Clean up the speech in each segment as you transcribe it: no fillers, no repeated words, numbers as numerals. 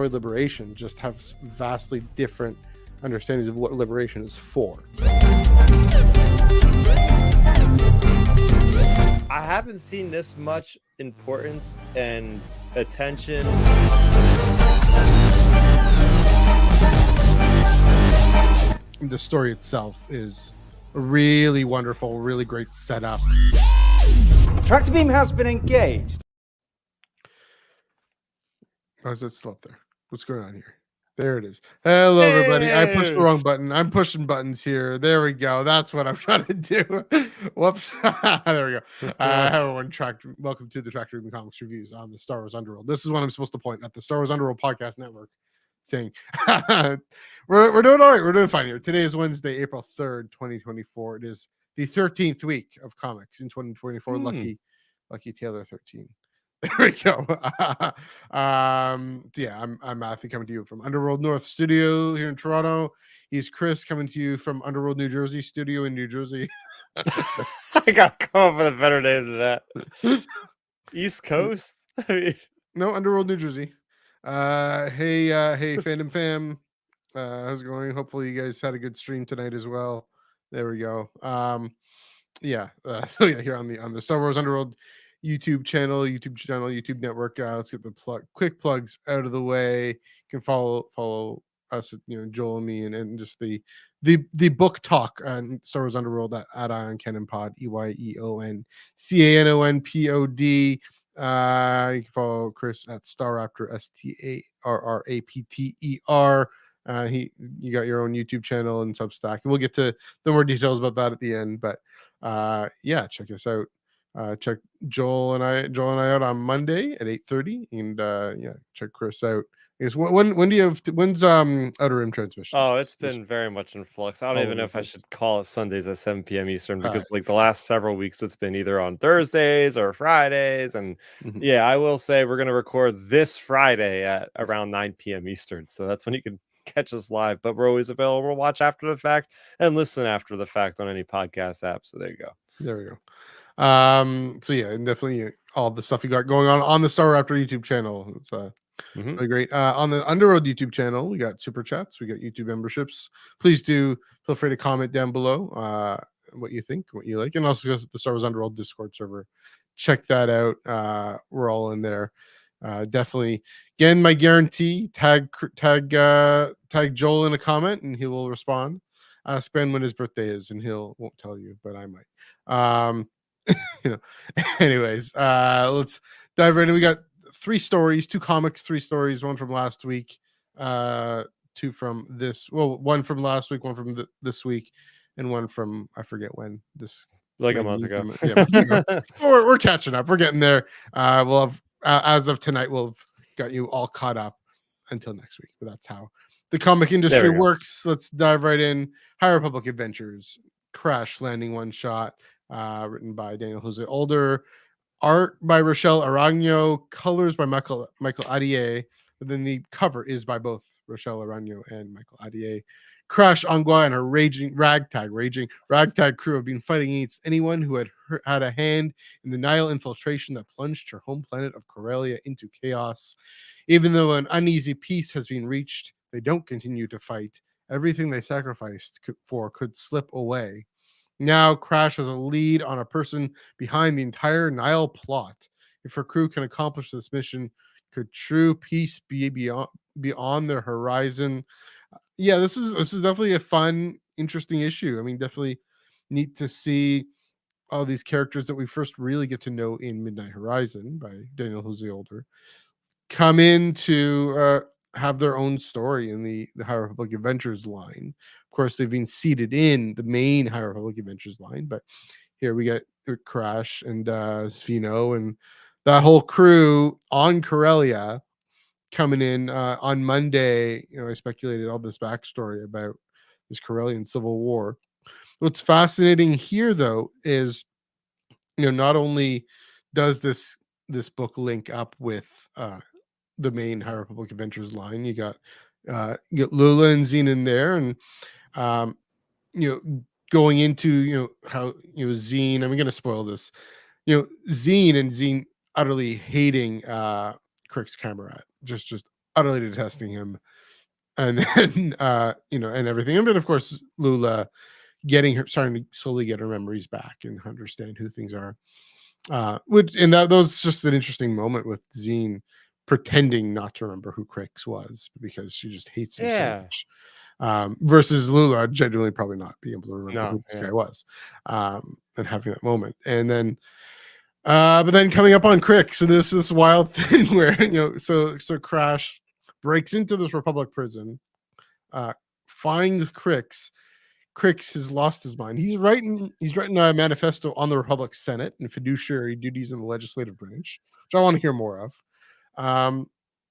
discover liberation just have vastly different understandings of what liberation is for. I haven't seen this much importance and attention. The story itself is a really wonderful, really great setup. Tractor beam has been engaged. Why is that still up there? What's going on here? There it is. Hello, everybody. I pushed the wrong button. I'm pushing buttons here. There we go. That's what I'm trying to do. Whoops. There we go. Everyone, welcome to the Tractor Beam Comics reviews on the Star Wars Underworld. This is what I'm supposed to point at, the Star Wars Underworld Podcast Network thing. We're doing all right. We're doing fine here. Today is Wednesday, April 3rd, 2024. It is the 13th week of comics in 2024. Lucky Taylor 13. There we go. I'm Matthew, coming to you from Underworld North Studio here in Toronto. He's Chris, coming to you from Underworld New Jersey Studio in New Jersey. I got to come up with a better name than that. East Coast? No, Underworld New Jersey. Hey, Fandom Fam. How's it going? Hopefully you guys had a good stream tonight as well. There we go. Here on the Star Wars Underworld YouTube channel, YouTube network. Let's get the quick plugs out of the way. You can follow us, Joel and me, and just the book talk on Star Wars Underworld at Ion Cannon Pod, EYEONCANONPOD. You can follow Chris at Starraptor, STARRAPTER. You got your own YouTube channel and Substack, and we'll get to the more details about that at the end. But check us out. Check Joel and I out on Monday at 8:30, and check Chris out. I guess when do you have when's Outer Rim transmission? Oh, it's been very much in flux. I don't even know if I should call it Sundays at 7 p.m. Eastern, because the last several weeks it's been either on Thursdays or Fridays. And I will say we're going to record this Friday at around 9 p.m. Eastern, so that's when you can catch us live. But we're always available to watch after the fact and listen after the fact on any podcast app. So there you go. There we go. And definitely all the stuff you got going on the Star Raptor YouTube channel. It's really great. On the Underworld YouTube channel, we got super chats, we got YouTube memberships. Please do feel free to comment down below what you think, what you like, and also go to the Star Wars Underworld Discord server. Check that out. We're all in there. Definitely. Again, my guarantee: tag Joel in a comment, and he will respond. Ask Ben when his birthday is, and won't tell you, but I might. Anyways, let's dive right in. We got 3 stories, 2 comics, 3 stories, one from last week, 2 from this. Well, one from last week, one from this week, and one from I forget when this. Like a month ago. We're catching up. We're getting there. We'll have as of tonight, we'll have got you all caught up until next week. But that's how the comic industry works. Let's dive right in. High Republic Adventures, Crash Landing One Shot, written by Daniel Jose Older, art by Rochelle Aragno, colors by Michael Adier. But then the cover is by both Rochelle Aragno and Michael Adier. Crash Angua and her ragtag crew have been fighting against anyone who had a hand in the Nihil infiltration that plunged her home planet of Corellia into chaos. Even though an uneasy peace has been reached, they don't continue to fight. Everything they sacrificed for could slip away. Now Crash has a lead on a person behind the entire Nihil plot. If her crew can accomplish this mission, could true peace be beyond their horizon? This is definitely a fun, interesting issue. I mean, definitely neat to see all these characters that we first really get to know in Midnight Horizon by Daniel Jose Older come in to have their own story in the High Republic Adventures line. Of course, they've been seated in the main High Republic Adventures line, but here we get Crash and Svino and that whole crew on Corellia coming in on Monday. I speculated all this backstory about this Corellian Civil War. What's fascinating here, though, is not only does this book link up with the main High Republic Adventures line, you got Lula and Zine in there, and going into how Zine. I'm going to spoil this. Zine utterly hating Kirk's Camerat, just utterly detesting him, and then and everything. And then of course Lula starting to slowly get her memories back and understand who things are. That was just an interesting moment with Zine pretending not to remember who Crix was because she just hates him so much. Versus Lula genuinely probably not being able to remember who this guy was, and having that moment. And then but then coming up on Crix, and this wild thing where so Crash breaks into this Republic prison, finds Crix. Crix has lost his mind. He's writing a manifesto on the Republic Senate and fiduciary duties in the legislative branch, which I want to hear more of.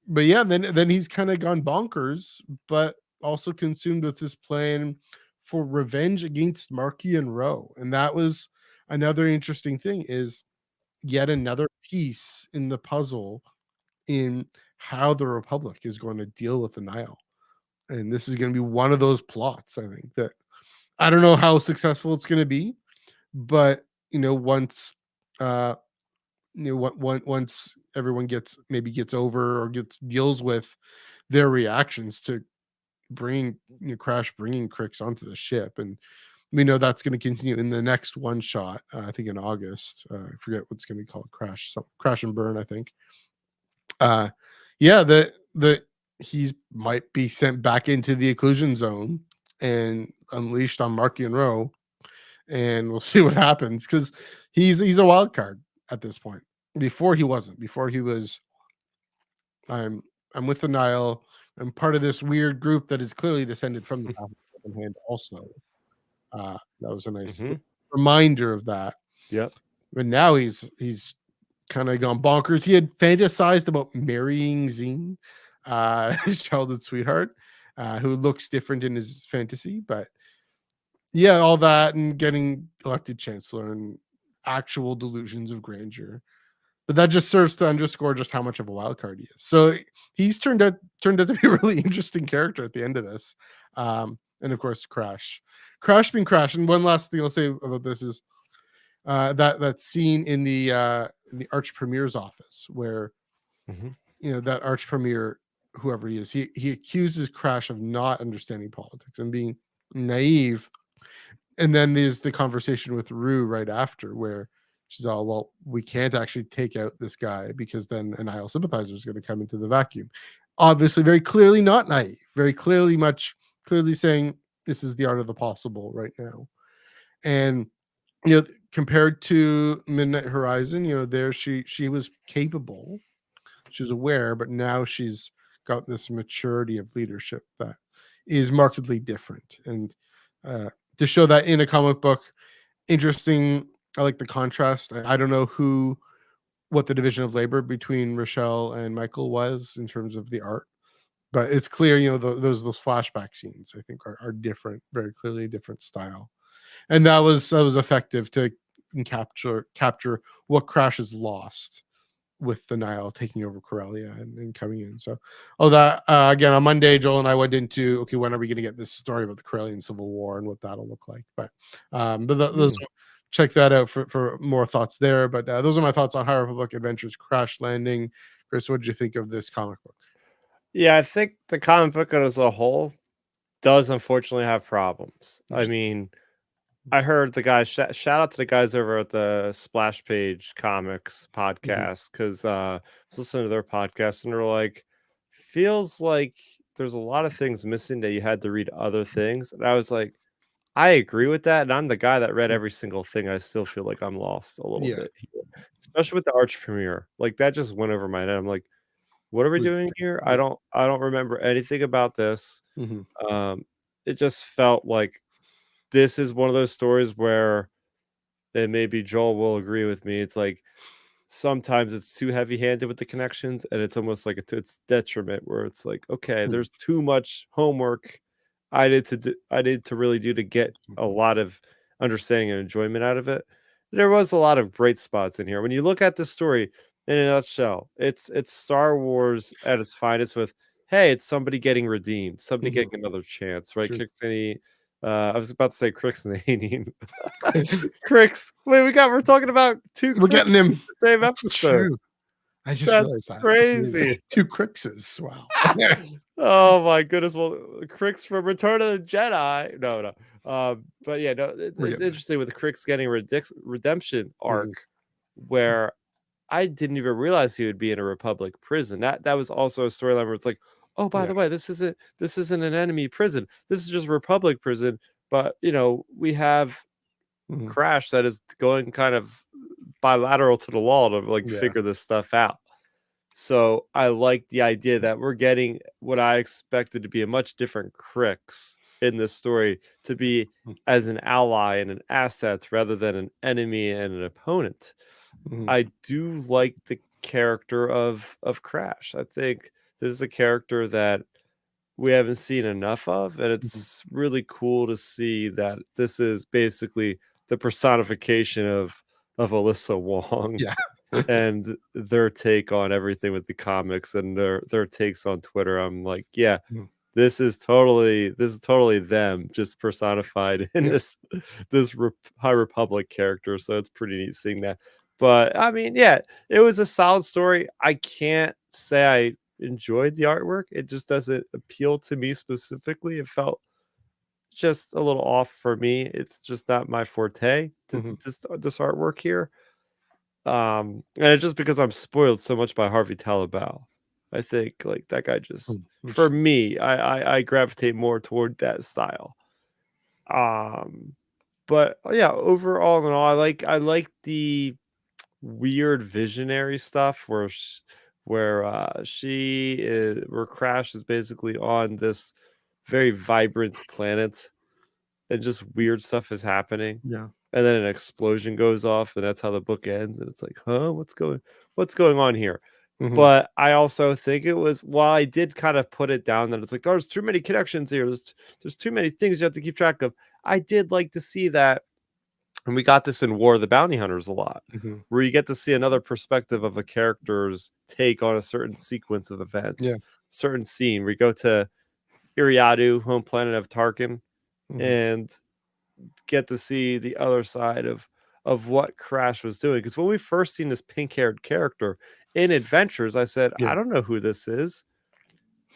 But yeah, then he's kind of gone bonkers, but also consumed with his plan for revenge against Markey and Rowe. And that was another interesting thing, is yet another piece in the puzzle in how the Republic is going to deal with the Nile. And this is going to be one of those plots, I think, that I don't know how successful it's going to be, but once once everyone gets over or deals with their reactions to Crash bringing Crix onto the ship, and we know that's going to continue in the next one shot. I think in August. I forget what's going to be called. Crash and Burn, I think. That he might be sent back into the occlusion zone and unleashed on Markey and Rowe, and we'll see what happens, because he's a wild card at this point. Before he wasn't. Before he was, I'm with the Nile. I'm part of this weird group that is clearly descended from the Seven Hand. Also, that was a nice reminder of that. Yep. But now he's kind of gone bonkers. He had fantasized about marrying Zine, his childhood sweetheart, who looks different in his fantasy. But yeah, all that and getting elected chancellor and actual delusions of grandeur. But that just serves to underscore just how much of a wild card he is. So he's turned out to be a really interesting character at the end of this. And of course, Crash being Crash. And one last thing I'll say about this is that scene in the Arch Premier's office where that Arch Premier, whoever he is, he accuses Crash of not understanding politics and being naive. And then there's the conversation with Rue right after where she's all, well, we can't actually take out this guy because then an Nile sympathizer is going to come into the vacuum. Obviously, very clearly not naive, very clearly saying this is the art of the possible right now. And compared to Midnight Horizon, there she was capable, she was aware, but now she's got this maturity of leadership that is markedly different. And to show that in a comic book, interesting. I like the contrast. I don't know what the division of labor between Rochelle and Michael was in terms of the art, but it's clear, those flashback scenes I think are different, very clearly a different style, and that was effective to capture what Crash has lost with the Nile taking over Corellia and coming in. So all that again on Monday, Joel and I went into, okay, when are we going to get this story about the Corellian Civil War and what that'll look like? But those check that out for more thoughts there. But those are my thoughts on High Republic Adventures Crash Landing. Chris, what did you think of this comic book? Yeah, I think the comic book as a whole does unfortunately have problems. I mean, I heard the guys, shout out to the guys over at the Splash Page Comics podcast, because I was listening to their podcast and they're like, feels like there's a lot of things missing that you had to read other things. And I was like, I agree with that. And I'm the guy that read every single thing. I still feel like I'm lost a little bit here, especially with the Arch Premiere. Like that just went over my head. I'm like, what are we doing here? I don't remember anything about this. It just felt like this is one of those stories where, and maybe Joel will agree with me, it's like sometimes it's too heavy-handed with the connections, and it's almost like it's detriment, where it's like, okay, there's too much homework I need to really do to get a lot of understanding and enjoyment out of it. There was a lot of great spots in here. When you look at the story in a nutshell, it's Star Wars at its finest with, hey, it's somebody getting redeemed, somebody getting another chance, right? I was about to say Crix and Anine. Crix. Wait, we're talking about two. We're getting him. Same episode. I just That's realized that. crazy. 2 Crixes. Wow. Oh my goodness. Well, Crix from Return of the Jedi. No. But yeah, no, it's interesting with the Crix getting a redemption arc where I didn't even realize he would be in a Republic prison. That was also a storyline where it's like, oh, by the way, this isn't an enemy prison. This is just Republic prison. But we have Crash that is going kind of bilateral to the law to like figure this stuff out. So I like the idea that we're getting what I expected to be a much different Crix in this story, to be as an ally and an asset rather than an enemy and an opponent. I do like the character of Crash. I think this is a character that we haven't seen enough of, and it's really cool to see that this is basically the personification of Alyssa Wong. Yeah. And their take on everything with the comics and their takes on Twitter. I'm like, yeah, this is totally them just personified in this High Republic character. So it's pretty neat seeing that. But I mean, yeah, it was a solid story. I can't say I enjoyed the artwork. It just doesn't appeal to me specifically. It felt just a little off for me. It's just not my forte. This artwork here. And it's just because I'm spoiled so much by Harvey Talabau. I think like that guy just for me, I gravitate more toward that style. But yeah, overall and all, I like the weird visionary stuff where Crash is basically on this very vibrant planet and just weird stuff is happening. Yeah. And then an explosion goes off, and that's how the book ends. And it's like, huh, what's going on here? But I also think it was, while I did kind of put it down that it's like, oh, there's too many connections here. There's too many things you have to keep track of. I did like to see that, and we got this in War of the Bounty Hunters a lot, where you get to see another perspective of a character's take on a certain sequence of events, certain scene. We go to Iriadu, home planet of Tarkin, and get to see the other side of what Crash was doing. Because when we first seen this pink-haired character in Adventures, I said, I don't know who this is.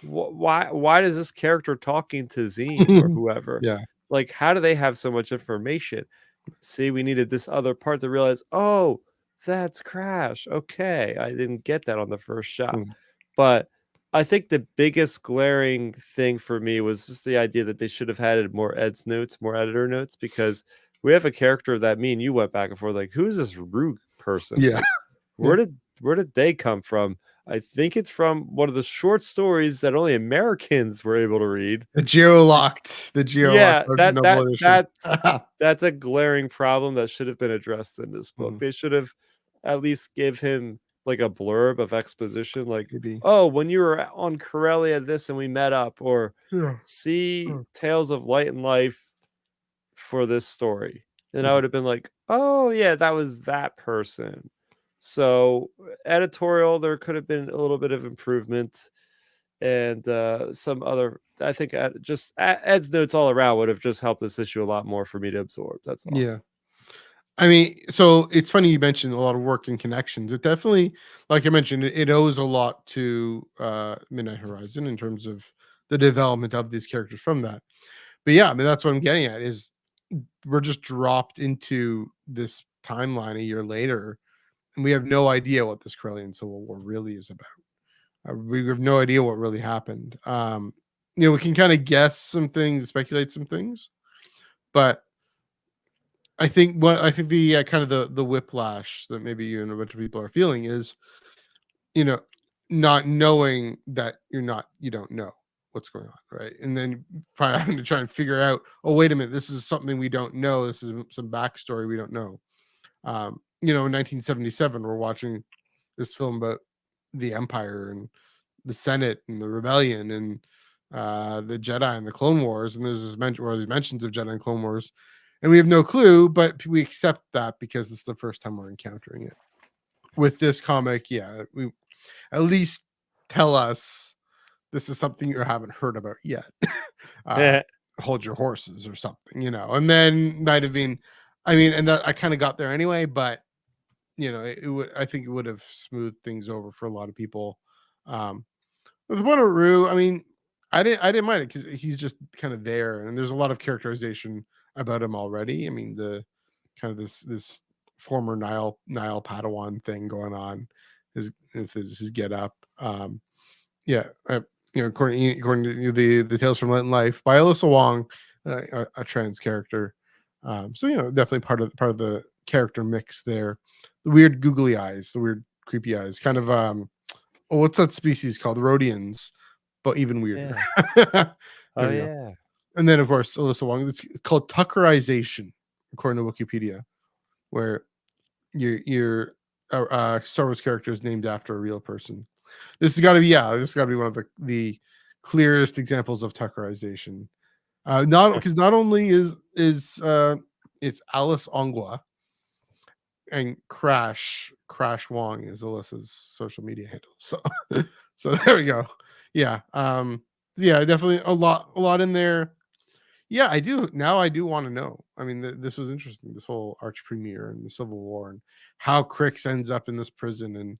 Why does this character talking to Zine or whoever? Like, how do they have so much information? See, we needed this other part to realize, oh, that's Crash. Okay, I didn't get that on the first shot. But I think the biggest glaring thing for me was just the idea that they should have had more editor notes, because we have a character that me and you went back and forth, like, who's this Rogue person? Yeah. Like, where did they come from? I think it's from one of the short stories that only Americans were able to read. The geo-locked. Yeah, that's a glaring problem that should have been addressed in this book. They should have at least give him like a blurb of exposition, like, oh, when you were on Corellia this and we met up, or see Tales of Light and Life for this story. And I would have been like, oh yeah, that was that person. So editorial, there could have been a little bit of improvement, and some other, I think just Ed's notes all around would have just helped this issue a lot more for me to absorb. That's all. Yeah. I mean, so it's funny you mentioned a lot of work and connections. It definitely, like I mentioned, it owes a lot to Midnight Horizon in terms of the development of these characters from that. But yeah, I mean, that's what I'm getting at, is we're just dropped into this timeline a year later, and we have no idea what this Corellian Civil War really is about. We have no idea what really happened. We can kind of guess some things, speculate some things, but I think the kind of the whiplash that maybe you and a bunch of people are feeling is, not knowing that you don't know what's going on, right? And then having to try and figure out, oh, wait a minute, this is something we don't know. This is some backstory we don't know. In 1977, we're watching this film about the Empire and the Senate and the Rebellion and the Jedi and the Clone Wars, and there's these mentions of Jedi and Clone Wars. And we have no clue, but we accept that because it's the first time we're encountering it. With this comic, we at least tell us this is something you haven't heard about yet. Hold your horses or something, and then might have been, and that I kind of got there anyway, but it would. I think it would have smoothed things over for a lot of people. With one of Rue, I mean, I didn't mind it because he's just kind of there, and there's a lot of characterization about him already. I mean, the kind of this former Nile Padawan thing going on, his get up. According to the Tales from Light and Life by Alyssa Wong, a trans character. So definitely part of the character mix there. The weird googly eyes, the weird creepy eyes, kind of what's that species called? The Rhodians, but even weirder. Yeah. Oh yeah. Go. And then of course Alyssa Wong. It's called Tuckerization, according to Wikipedia, where your Star Wars character is named after a real person. This has got to be one of the clearest examples of Tuckerization. Not only is it's Alice Ongwa, and Crash Wong is Alyssa's social media handle. So there we go. Yeah. Definitely a lot in there. Yeah, I do. Now I do want to know. I mean, this was interesting. This whole arch premiere and the Civil War and how Crix ends up in this prison and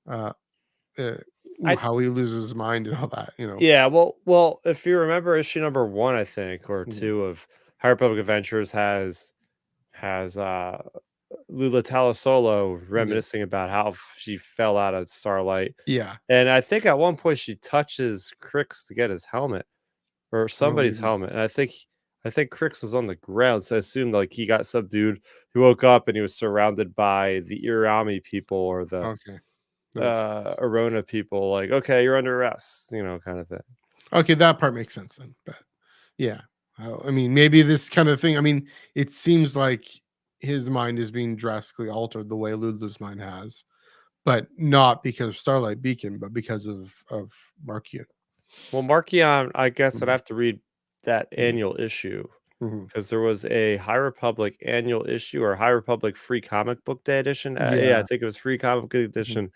how he loses his mind and all that. Yeah. Well, if you remember issue number 1, I think, or 2 of High Republic Adventures has Lula Talasolo reminiscing about how she fell out of Starlight. Yeah. And I think at one point she touches Crix to get his helmet or somebody's helmet. And I think Crix was on the ground. So I assumed like he got subdued. He woke up and he was surrounded by the Irami people or the Arona people. Like, okay, you're under arrest, kind of thing. Okay, that part makes sense then. But yeah, I mean, maybe this kind of thing. I mean, it seems like his mind is being drastically altered the way Lulu's mind has, but not because of Starlight Beacon, but because of Markion. Well, Markion, I guess I'd have to read that annual issue because there was a High Republic annual issue or High Republic Free Comic Book Day edition. I think it was Free Comic Book Edition.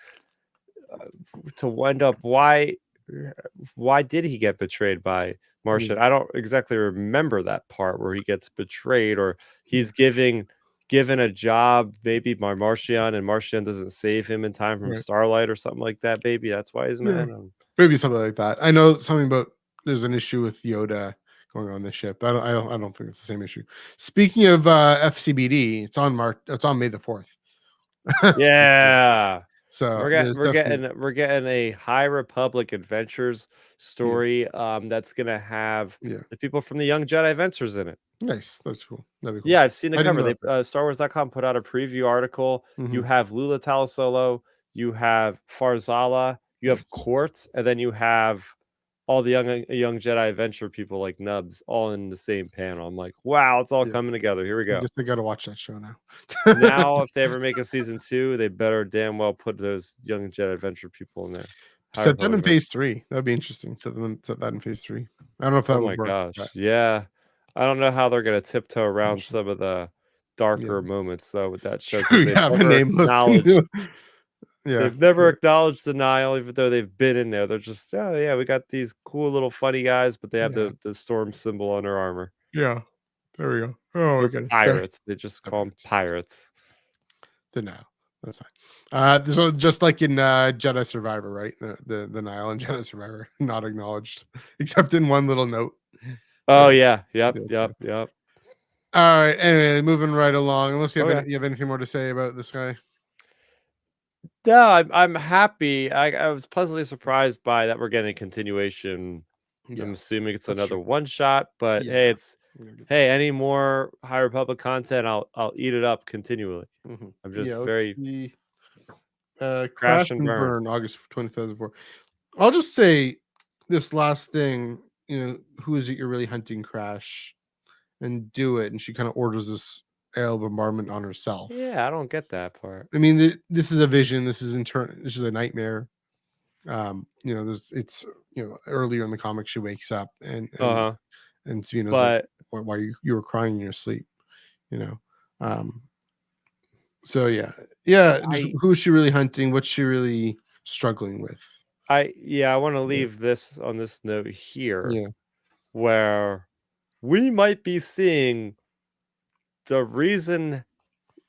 To wind up, why did he get betrayed by Martian? I don't exactly remember that part where he gets betrayed or he's given a job maybe by Martian and Martian doesn't save him in time from Starlight or something like that. Maybe that's why he's mad. Maybe something like that. I know something about there's an issue with Yoda going on the ship. I don't think it's the same issue. Speaking of FCBD, it's on May the 4th. Yeah. So we're getting a High Republic Adventures story that's gonna have the people from the Young Jedi Adventures in it. Nice, that's cool. That'd be cool. Yeah, I've seen the cover. They StarWars.com put out a preview article. You have Lula Talasolo, you have Farzala, you have Quartz, and then you have all the young Jedi Adventure people like Nubs all in the same panel. I'm like, wow, it's all coming together. Here we go. I got to watch that show now. Now, if they ever make a season 2, they better damn well put those young Jedi Adventure people in there. Set that in phase 3. That'd be interesting. Set that in phase 3. I don't know if that would work. Oh my gosh, yeah. I don't know how they're gonna tiptoe around some of the darker moments though with that show. They've never acknowledged the Nile, even though they've been in there. They're just, we got these cool little funny guys, but they have the storm symbol on their armor. Yeah, there we go. Oh, they're pirates. They just call them pirates. The Nile. That's fine. So just like in Jedi Survivor, right? The Nile and Jedi Survivor not acknowledged, except in one little note. Oh yeah. Yep. All right. Anyway, moving right along. Unless you have anything more to say about this guy. No, I'm happy. I was pleasantly surprised by that we're getting a continuation. I'm assuming it's another one shot, but hey, any more High Republic content, I'll eat it up continually. I'm just very Crash and Burn, August 2004. I'll just say this last thing. Who is it you're really hunting, Crash, and do it, and she kind of orders this aerial bombardment on herself. Yeah, I don't get that part. I mean, this is a vision. This is This is a nightmare. It's earlier in the comic she wakes up and Savino's like, why you were crying in your sleep, So who is she really hunting? What's she really struggling with? I want to leave this on this note here, where we might be seeing the reason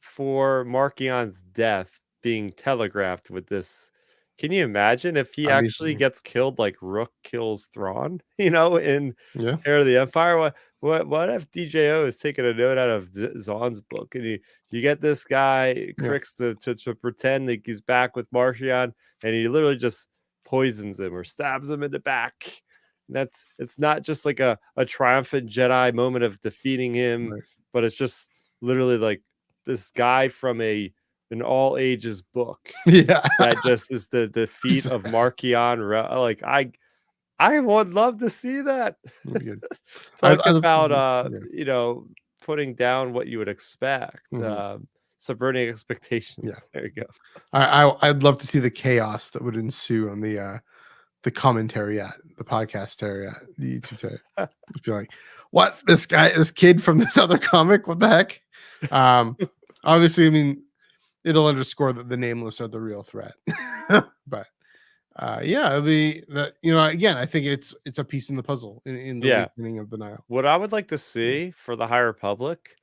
for Markion's death being telegraphed with this. Can you imagine if he actually gets killed like Rook kills Thrawn, in Heir of the Empire? What if DJO is taking a note out of Zahn's book, and you get this guy Crix to pretend like he's back with Markion, and he literally just poisons him or stabs him in the back. And it's not just like a triumphant Jedi moment of defeating him, but it's just literally like this guy from an all ages book that just is the defeat of Markion. Like I would love to see that. Talk about putting down what you would expect, subverting expectations. There you go. I'd love to see the chaos that would ensue on the commentary the podcast area, the YouTube area. Just be like, what, this kid from this other comic, what the heck? Obviously, I mean, it'll underscore that the nameless are the real threat. But it'll be that, again, I think it's a piece in the puzzle in the beginning of the Nile. What I would like to see for the High Republic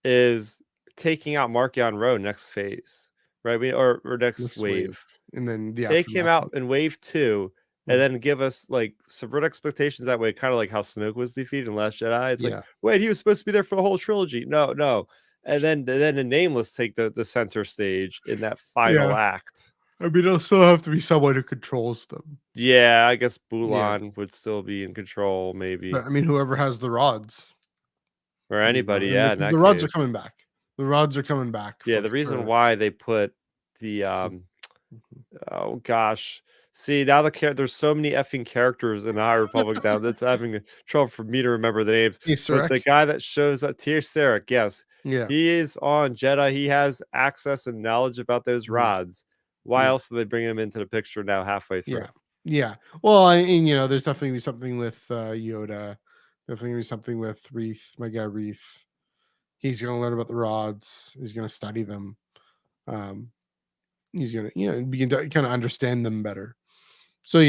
is taking out Markion Row next phase, right? Or next wave. And then take him out in wave 2, and then give us like subvert expectations that way, kind of like how Snoke was defeated in Last Jedi. It's like, wait, he was supposed to be there for the whole trilogy. No. And then the Nameless take the center stage in that final act. I mean, it'll still have to be someone who controls them. Yeah, I guess Bulan would still be in control, maybe. But, I mean, whoever has the rods. Or anybody, because the rods are coming back. The rods are coming back. Yeah, the reason why they put the oh gosh. See, now there's so many effing characters in the High Republic now that's having trouble for me to remember the names. But the guy that shows up, Tyr Sarek, yes. Yeah. He is on Jedha. He has access and knowledge about those rods. Why else do they bring him into the picture now halfway through? Yeah. Well, there's definitely be something with Yoda. Definitely be something with Reith, my guy Reith. He's going to learn about the rods. He's going to study them. He's going to, begin to kind of understand them better. So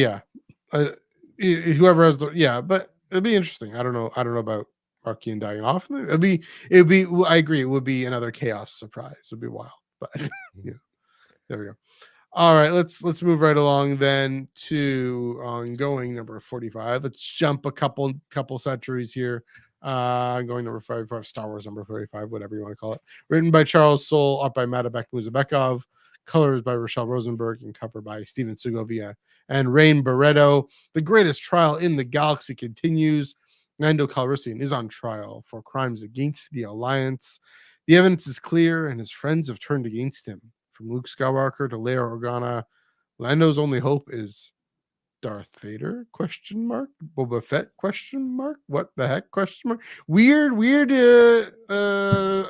whoever has but it'll be interesting. I don't know about Markion dying off. It'd be. I agree. It would be another chaos surprise. It'd be wild. But there we go. All right, let's move right along then to ongoing number 45. Let's jump a couple centuries here. Going number 45, Star Wars number 45, whatever you want to call it. Written by Charles Soule, art by Madabek Muzabekov, colors by Rochelle Rosenberg, and cover by Steven Segovia and Rain Barreto. The greatest trial in the galaxy continues. Lando Calrissian is on trial for crimes against the Alliance. The evidence is clear, and his friends have turned against him. From Luke Skywalker to Leia Organa, Lando's only hope is Darth Vader? Boba Fett? What the heck? Weird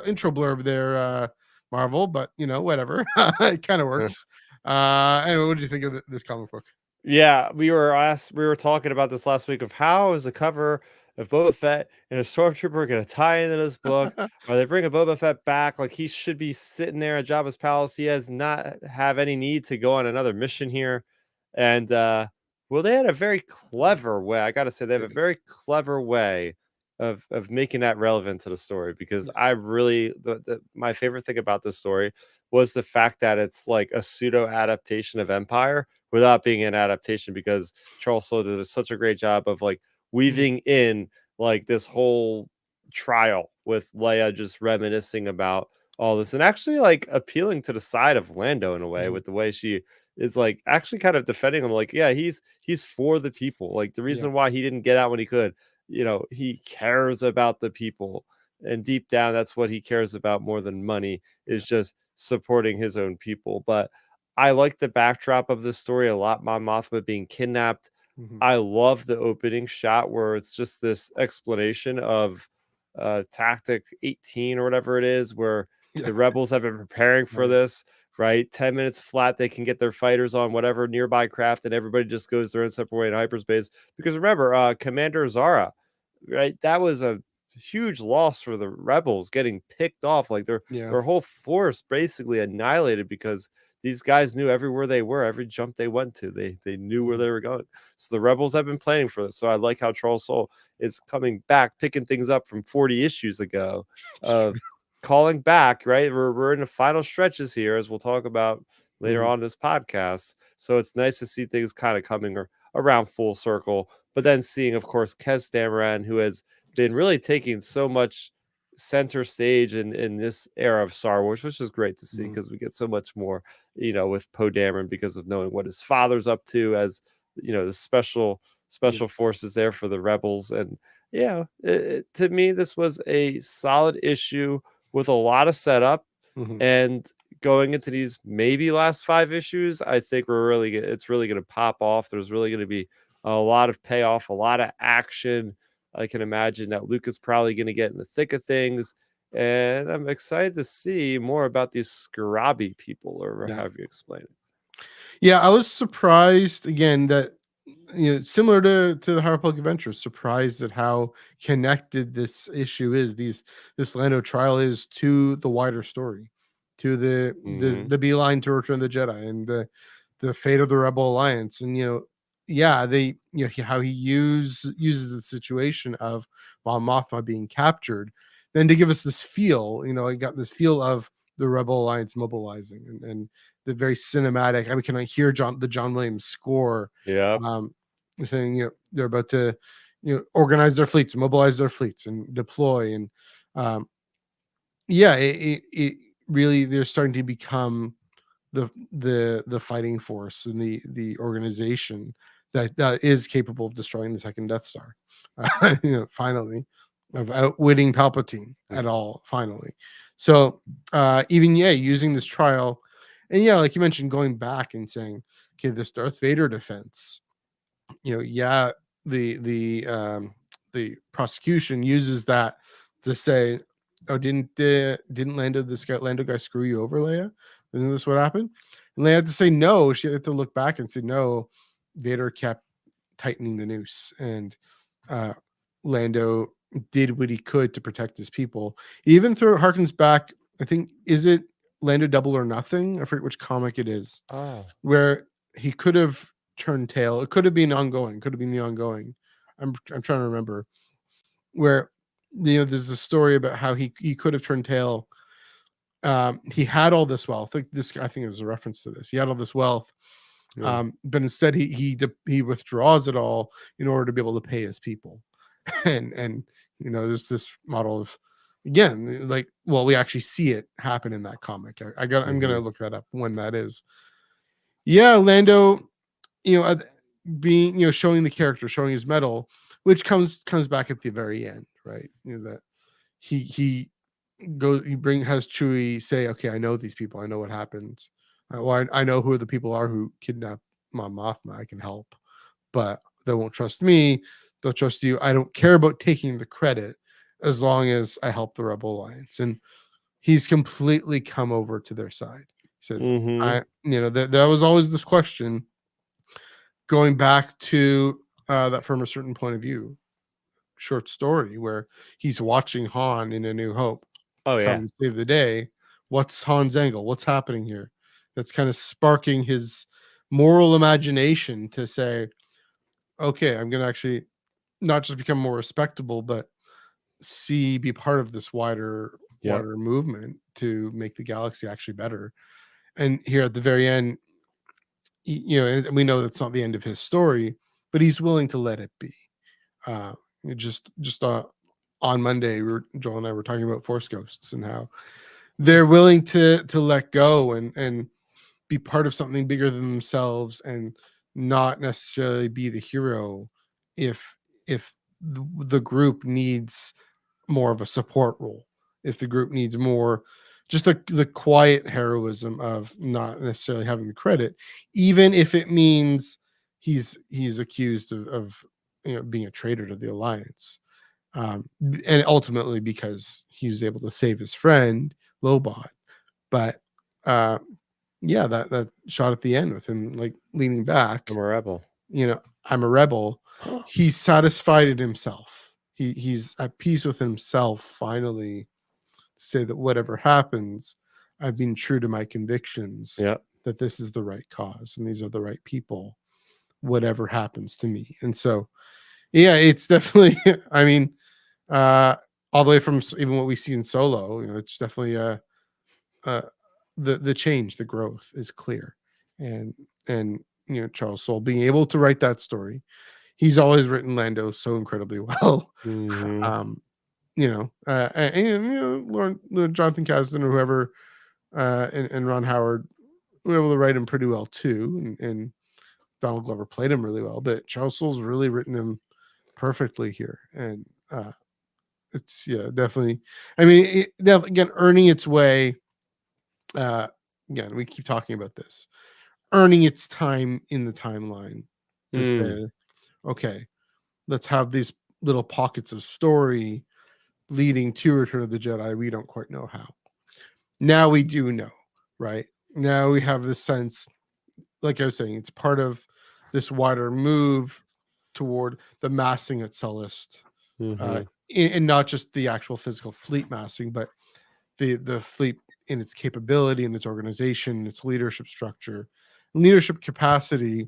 intro blurb there, Marvel, but whatever. It kind of works. Anyway, what did you think of this comic book? Yeah, we were talking about this last week of how is the cover of Boba Fett and a stormtrooper going to tie into this book? Are they bringing Boba Fett back? Like, he should be sitting there at Jabba's palace. He has not have any need to go on another mission here. And they had a very clever way. I got to say, they have a very clever way of making that relevant to the story, because I really my favorite thing about this story was the fact that it's like a pseudo adaptation of Empire without being an adaptation, because Charles Soule did such a great job of like weaving in like this whole trial with Leia just reminiscing about all this and actually like appealing to the side of Lando in a way with the way she is like actually kind of defending him. Like, yeah, he's for the people. Like the reason why he didn't get out when he could, he cares about the people. And deep down, that's what he cares about more than money, is just supporting his own people. But I like the backdrop of this story a lot. Mon Mothma being kidnapped. I love the opening shot where it's just this explanation of tactic 18 or whatever it is, where the rebels have been preparing for this, right? 10 minutes flat, they can get their fighters on whatever nearby craft, and everybody just goes their own separate way in hyperspace. Because remember, Commander Zara, right? That was a huge loss for the rebels, getting picked off. Like their whole force basically annihilated, because these guys knew everywhere they were, every jump they went to, they knew where they were going. So the rebels have been planning for this. So I like how Charles Soule is coming back, picking things up from 40 issues ago of calling back, right? We're in the final stretches here, as we'll talk about later on in this podcast. So it's nice to see things kind of coming around full circle. But then seeing, of course, Kes Dameron, who has been really taking so much center stage in this era of Star Wars, which is great to see because we get so much more, with Poe Dameron because of knowing what his father's up to as, the special forces there for the rebels. And to me, this was a solid issue with a lot of setup. And going into these maybe last 5 issues, I think it's really going to pop off. There's really going to be a lot of payoff, a lot of action. I can imagine that Luke is probably going to get in the thick of things. And I'm excited to see more about these Scarabi people, or however you explain it. Yeah, I was surprised again that, similar to the Harpunk Adventures, surprised at how connected this issue is. This Lando trial is to the wider story, to the beeline to Return of the Jedi and the fate of the Rebel Alliance. And how he uses the situation of Mon Mothma being captured, then to give us this feel. I got this feel of the Rebel Alliance mobilizing and the very cinematic. I mean, can I hear the John Williams score? Yeah. Saying they're about to organize their fleets, mobilize their fleets, and deploy. And it really, they're starting to become the fighting force and the organization that is capable of destroying the second Death Star. Finally, of outwitting Palpatine at all. Finally, so even using this trial, and like you mentioned, going back and saying, okay, this Darth Vader defense, the prosecution uses that to say, oh, didn't Lando guy screw you over, Leia? Isn't this what happened? And Leia had to say no. She had to look back and say no. Vader kept tightening the noose, and Lando did what he could to protect his people. Even though it harkens back, I think, is it Lando Double or Nothing? I forget which comic it is. Where he could have turned tail. It could have been ongoing. Could have been the ongoing. I'm trying to remember where there's a story about how he could have turned tail. He had all this wealth. I think it was a reference to this. He had all this wealth, but instead he withdraws it all in order to be able to pay his people. and there's this model of, again, like, well, we actually see it happen in that comic. I'm gonna look that up when that is. Lando, being, showing the character, showing his mettle, which comes back at the very end, right? That he has Chewie say, okay, I know these people, I know what happens. I know who the people are who kidnapped Mon Mothma. I can help, but they won't trust me. They'll trust you. I don't care about taking the credit as long as I help the Rebel Alliance. And he's completely come over to their side. He says, there was always this question going back to that From a Certain Point of View short story where he's watching Han in A New Hope come save the day. What's Han's angle? What's happening here? That's kind of sparking his moral imagination to say, okay, I'm going to actually not just become more respectable, but be part of this wider movement to make the galaxy actually better. And here at the very end, and we know that's not the end of his story, but he's willing to let it be. Just on Monday, Joel and I were talking about Force Ghosts and how they're willing to let go and be part of something bigger than themselves, and not necessarily be the hero if the group needs more of a support role, if the group needs more just the quiet heroism of not necessarily having the credit, even if it means he's accused of being a traitor to the Alliance, and ultimately because he was able to save his friend Lobot. But that shot at the end with him like leaning back, I'm a rebel. I'm a rebel. He's satisfied in himself. He's at peace with himself finally, to say that whatever happens, I've been true to my convictions. That this is the right cause and these are the right people, whatever happens to me. And so, it's definitely, I mean, all the way from even what we see in Solo. It's definitely the change, the growth is clear, and Charles Soule being able to write that story. He's always written Lando so incredibly well. Mm-hmm. Jonathan Kasdan or whoever, and Ron Howard were able to write him pretty well too, and Donald Glover played him really well. But Charles Soule's really written him perfectly here, and it's definitely. I mean, again, earning its way. Again, we keep talking about this, earning its time in the timeline. To say, okay, let's have these little pockets of story leading to Return of the Jedi. We don't quite know how. Now we do know, right? Now we have this sense, like I was saying, it's part of this wider move toward the massing at Sullust, and not just the actual physical fleet massing, but the fleet in its capability, and its organization, its leadership structure, leadership capacity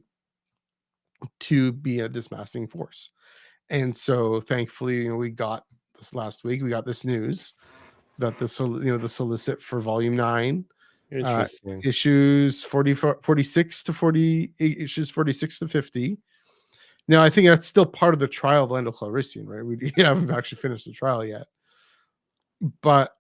to be this massing force. And so thankfully, we got this last week, we got this news that the solicit for volume 9 issues 46 to 48, issues 46 to 50. Now I think that's still part of the trial of Lando Calrissian, right? We haven't actually finished the trial yet, but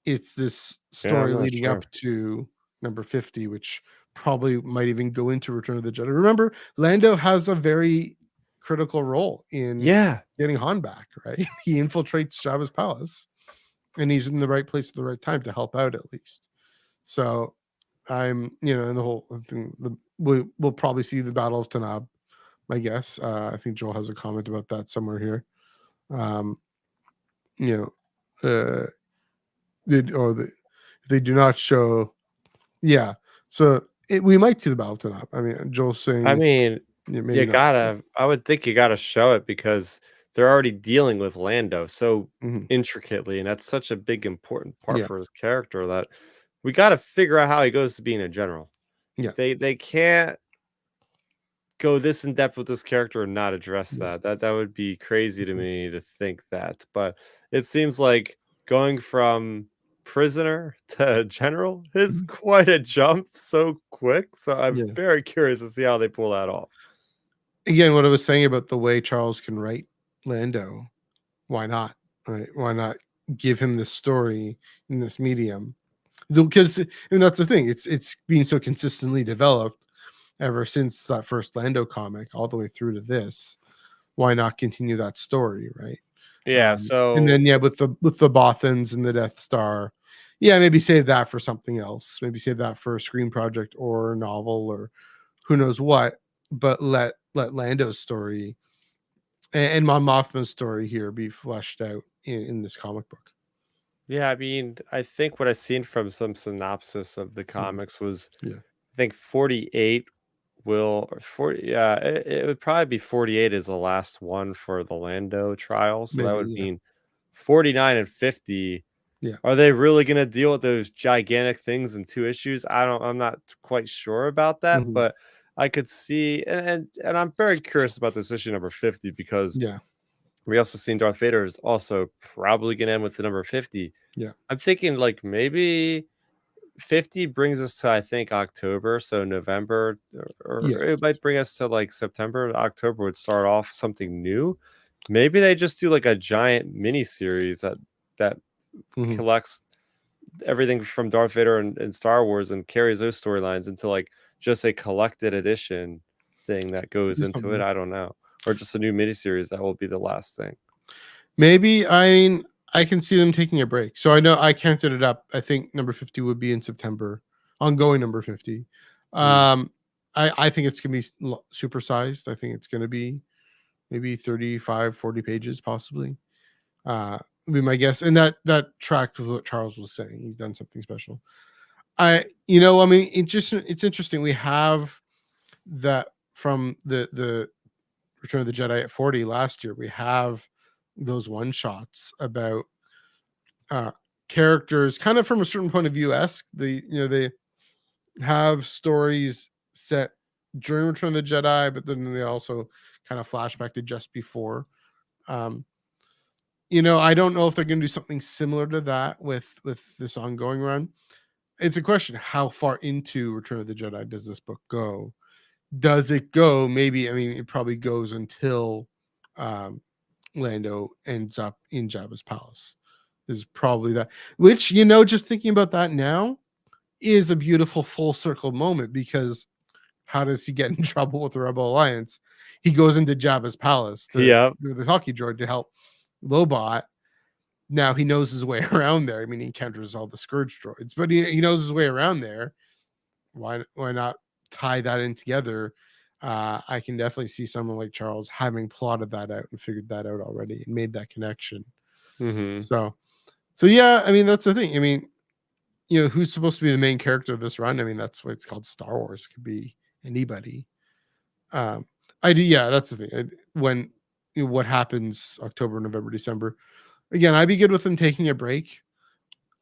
it's this story leading up to number 50, which probably might even go into Return of the Jedi. Remember, Lando has a very critical role in getting Han back, right? He infiltrates Jabba's palace, and he's in the right place at the right time to help out, at least. So I'm, in the whole thing, we'll probably see the Battle of Tanab, my guess. I think Joel has a comment about that somewhere here. They do not show. Yeah. So we might see the Battle of Tanab. I mean, Joel's saying. I mean, I would think you gotta show it, because they're already dealing with Lando so intricately, and that's such a big important part for his character that we got to figure out how he goes to being a general. They can't go this in depth with this character and not address that. That would be crazy to me to think that. But it seems like going from prisoner to general is quite a jump so quick. So I'm very curious to see how they pull that off. Again, what I was saying about the way Charles can write Lando, why not? Right? Why not give him this story in this medium? Because that's the thing. It's being so consistently developed ever since that first Lando comic all the way through to this. Why not continue that story, right? Yeah. So and then with the Bothans and the Death Star, maybe save that for something else. Maybe save that for a screen project or a novel or who knows what. But let Lando's story and Mon Mothma's story here be fleshed out in this comic book. Yeah, I mean, I think what I've seen from some synopsis of the comics was, I think 48 will, or 40, it would probably be 48 is the last one for the Lando trial. So that would mean 49 and 50. Yeah. Are they really going to deal with those gigantic things in 2 issues? I'm not quite sure about that, but I could see, and I'm very curious about this issue number 50, because we also seen Darth Vader is also probably going to end with the number 50. Yeah. I'm thinking like maybe 50 brings us to, I think, October. So November, or it might bring us to like September. October would start off something new. Maybe they just do like a giant mini series that collects everything from Darth Vader and Star Wars and carries those storylines into like just a collected edition thing that goes into it. I don't know. Or just a new miniseries that will be the last thing. Maybe. I can see them taking a break. So I know I counted it up. I think number 50 would be in September. Ongoing number 50. I think it's going to be supersized. I think it's going to be maybe 35, 40 pages possibly. Would be my guess. And that tracked with what Charles was saying. He's done something special. It's interesting. We have that from the Return of the Jedi at 40 last year. We have those one shots about characters kind of from a certain point of view esque. They have stories set during Return of the Jedi, but then they also kind of flashback to just before. I don't know if they're going to do something similar to that with this ongoing run. It's a question: how far into Return of the Jedi does this book go? Does it go? Maybe. I mean, it probably goes until Lando ends up in Jabba's palace. Is probably that. Which just thinking about that now is a beautiful full circle moment, because how does he get in trouble with the Rebel Alliance? He goes into Jabba's palace to the talkie droid to help Lobot. Now he knows his way around there. I mean, he encounters all the Scourge droids, but he knows his way around there. Why not tie that in together? I can definitely see someone like Charles having plotted that out and figured that out already and made that connection. So yeah, I mean, that's the thing. I mean, who's supposed to be the main character of this run? I mean, that's what it's called, Star Wars. It could be anybody. That's the thing. When what happens October, November, December. Again, I'd be good with them taking a break.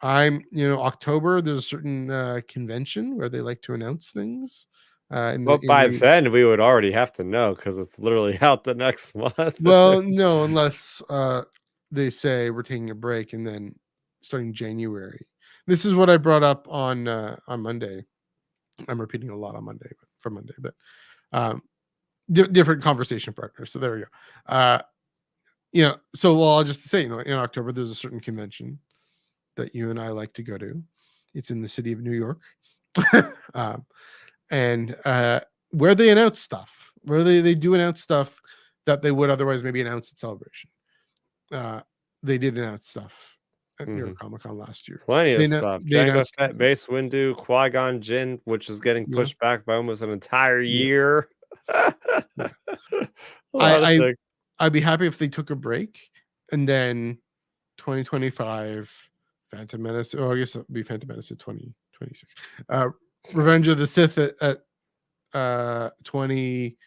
October, there's a certain convention where they like to announce things. But by then, we would already have to know, because it's literally out the next month. Well, no, unless they say we're taking a break, and then starting January. This is what I brought up on Monday. I'm repeating a lot on Monday, but different conversation partners. So there we go. So I'll just say, in October, there's a certain convention that you and I like to go to. It's in the city of New York. And where they announce stuff, where they do announce stuff that they would otherwise maybe announce at Celebration. They did announce stuff at New York Comic Con last year. Plenty of stuff. Jango Fett, Mace Windu, Qui-Gon Jinn, which is getting pushed back by almost an entire year. I'd be happy if they took a break, and then 2025 Phantom Menace. Oh, I guess it would be Phantom Menace at 2026. Revenge of the Sith at 20.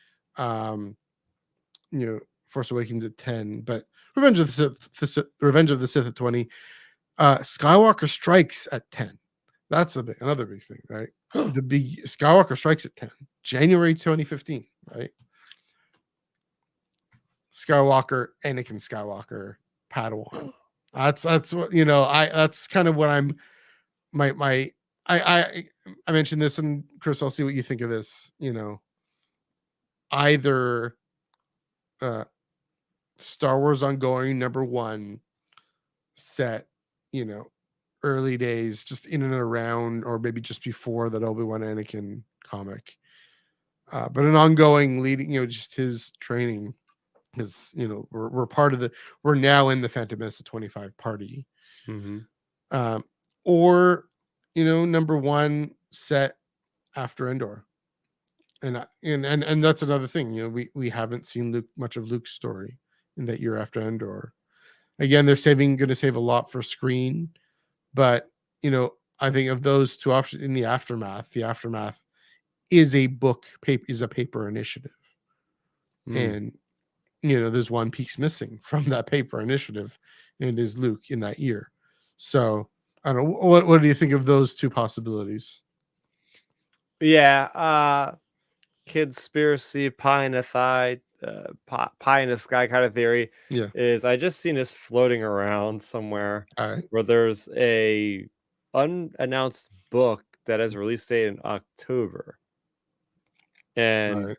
Force Awakens at 10, but Revenge of the Sith at 20. Skywalker Strikes at 10. That's another big thing, right? The big Skywalker Strikes at 10, January 2015, right? Anakin Skywalker, Padawan. That's what that's kind of what I'm. I mentioned this, and Chris, I'll see what you think of this. Either Star Wars Ongoing #1 set, early days, just in and around, or maybe just before that Obi-Wan Anakin comic, but an ongoing leading, just his training, because we're now in the Phantom Menace 25 party, or #1 set after Endor, and that's another thing. We haven't seen much of Luke's story in that year after Endor. Again, they're going to save a lot for screen, but I think of those two options in the aftermath is a paper initiative, and there's one piece missing from that paper initiative, and is Luke in that year. So I don't know. What do you think of those two possibilities? Yeah, Kidspiracy, pie in a thigh, pie in the sky kind of theory. Is I just seen this floating around somewhere, where there's a unannounced book that has a release date in October, and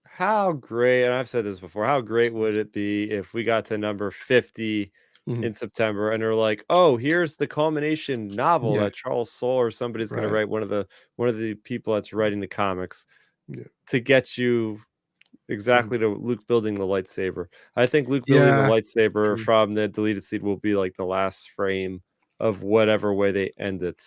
how great, and I've said this before, how great would it be if we got to number 50 in September, and they're like, oh, here's the culmination novel that Charles Soule or somebody's going to write, one of the people that's writing the comics, to get you exactly to Luke building the lightsaber. I think Luke building the lightsaber from the deleted scene will be like the last frame of whatever way they end it.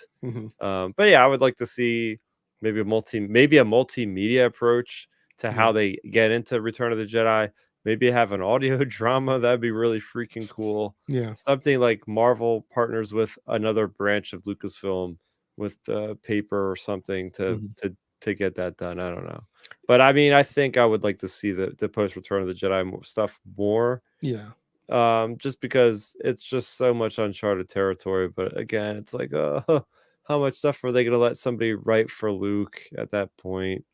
But yeah, I would like to see maybe a multimedia approach to how they get into Return of the Jedi. Maybe have an audio drama. That'd be really freaking cool. Something like Marvel partners with another branch of Lucasfilm with paper or something to get that done. I don't know, but I mean, I think I would like to see the post Return of the Jedi stuff more. Just because it's just so much uncharted territory. But again, it's like, how much stuff are they going to let somebody write for Luke at that point?